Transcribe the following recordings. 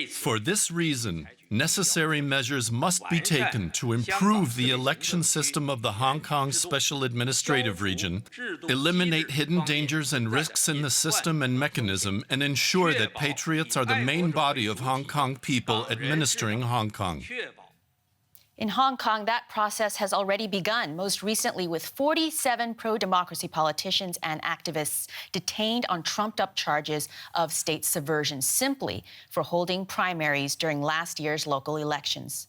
For this reason, necessary measures must be taken to improve the election system of the Hong Kong Special Administrative Region, eliminate hidden dangers and risks in the system and mechanism, and ensure that patriots are the main body of Hong Kong people administering Hong Kong. In Hong Kong, that process has already begun, most recently with 47 pro-democracy politicians and activists detained on trumped-up charges of state subversion simply for holding primaries during last year's local elections.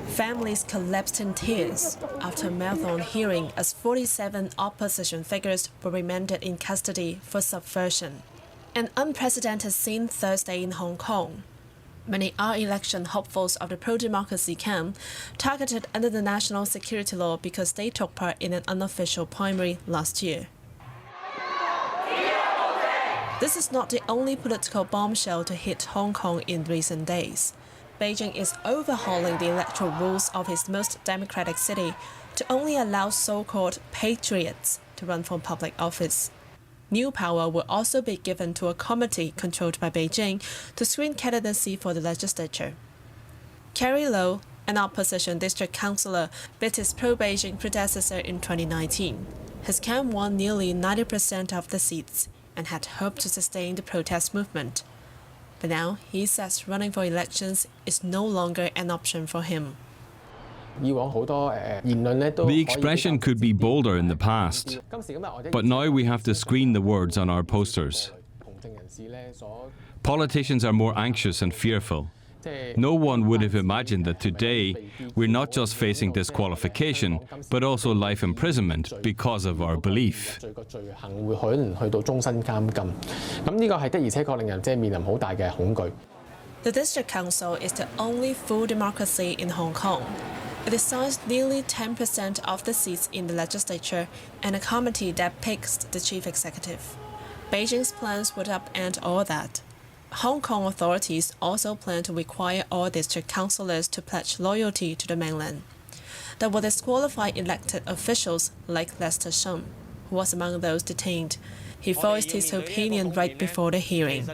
Families collapsed in tears after a marathon hearing as 47 opposition figures were remanded in custody for subversion. An unprecedented scene Thursday in Hong Kong. Many are election hopefuls of the pro-democracy camp targeted under the national security law because they took part in an unofficial primary last year. This is not the only political bombshell to hit Hong Kong in recent days. Beijing is overhauling the electoral rules of its most democratic city to only allow so-called patriots to run for public office. New power will also be given to a committee controlled by Beijing to screen candidacy for the legislature. Carrie Low, an opposition district councillor, beat his pro-Beijing predecessor in 2019. His camp won nearly 90% of the seats and had hoped to sustain the protest movement. But now he says running for elections is no longer an option for him. The expression could be bolder in the past, but now we have to screen the words on our posters. Politicians are more anxious and fearful. No one would have imagined that today we're not just facing disqualification, but also life imprisonment because of our belief. The district council is the only full democracy in Hong Kong. It decides nearly 10% of the seats in the legislature and a committee that picks the chief executive. Beijing's plans would upend all that. Hong Kong authorities also plan to require all district councillors to pledge loyalty to the mainland. That will disqualify elected officials like Lester Shum, who was among those detained. He voiced his opinion right before the hearing.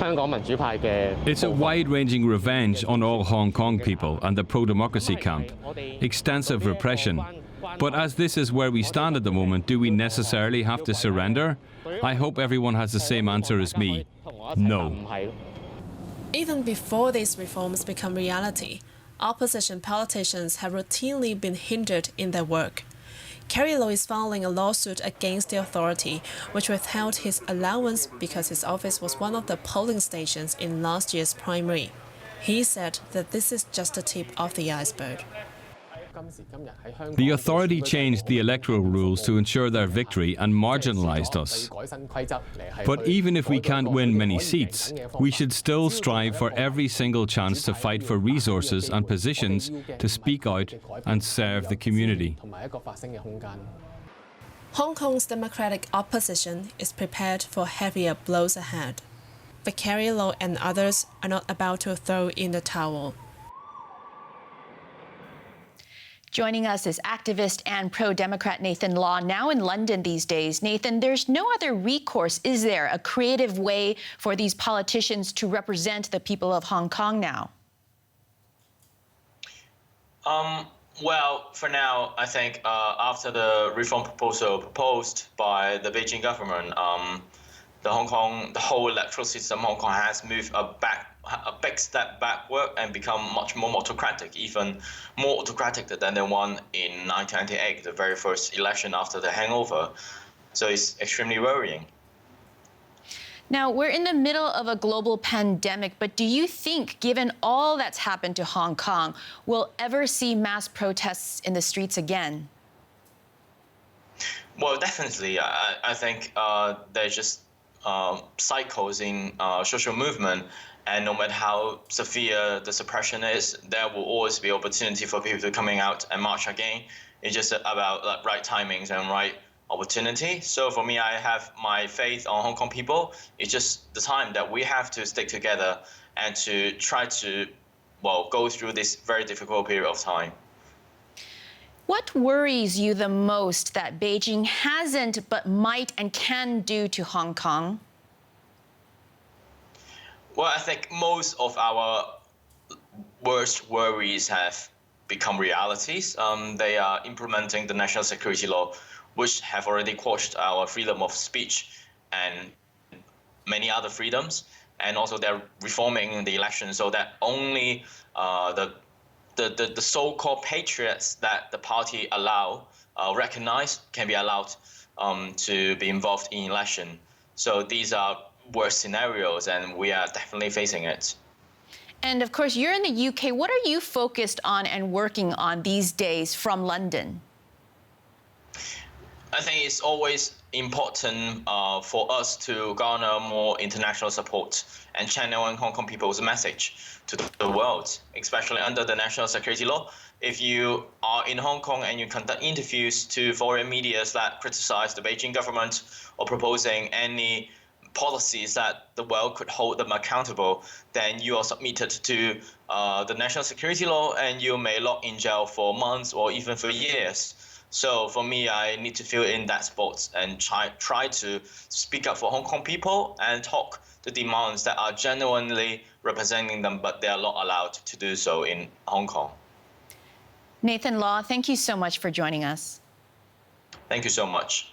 It's a wide-ranging revenge on all Hong Kong people and the pro-democracy camp. Extensive repression. But as this is where we stand at the moment, do we necessarily have to surrender? I hope everyone has the same answer as me. No. Even before these reforms become reality, opposition politicians have routinely been hindered in their work. Carrie Low is filing a lawsuit against the authority, which withheld his allowance because his office was one of the polling stations in last year's primary. He said that this is just the tip of the iceberg. The authority changed the electoral rules to ensure their victory and marginalized us. But even if we can't win many seats, we should still strive for every single chance to fight for resources and positions to speak out and serve the community. Hong Kong's democratic opposition is prepared for heavier blows ahead. But Carrie Low and others are not about to throw in the towel. Joining us is activist and pro-democrat Nathan Law, now in London these days. Nathan, there's no other recourse, is there? A creative way for these politicians to represent the people of Hong Kong now? Well, for now, I think after the reform proposal proposed by the Beijing government, the whole electoral system, Hong Kong has moved a big step backward and become much more autocratic, even more autocratic than the one in 1998, the very first election after the hangover. So it's extremely worrying. Now, we're in the middle of a global pandemic, but do you think, given all that's happened to Hong Kong, we'll ever see mass protests in the streets again? Well, definitely. I think there's just cycles in social movement, and no matter how severe the suppression is, there will always be opportunity for people to coming out and march again. It's just about right timings and right opportunity. So for me, I have my faith on Hong Kong people. It's just the time that we have to stick together and to try to, well, go through this very difficult period of time. What worries you the most that Beijing hasn't but might and can do to Hong Kong? Well, I think most of our worst worries have become realities. They are implementing the national security law, which have already quashed our freedom of speech and many other freedoms. And also they're reforming the election so that only the so-called patriots that the party recognize can be allowed to be involved in election. So these are worst scenarios, and we are definitely facing it. And of course, you're in the UK. What are you focused on and working on these days from London? I think it's always important for us to garner more international support and channeling Hong Kong people's message to the world, especially under the national security law. If you are in Hong Kong and you conduct interviews to foreign media that criticize the Beijing government or proposing any policies that the world could hold them accountable, then you are submitted to the national security law and you may lock in jail for months or even for years. So for me, I need to fill in that spot and try to speak up for Hong Kong people and talk the demands that are genuinely representing them, but they are not allowed to do so in Hong Kong. Nathan Law, thank you so much for joining us. Thank you so much.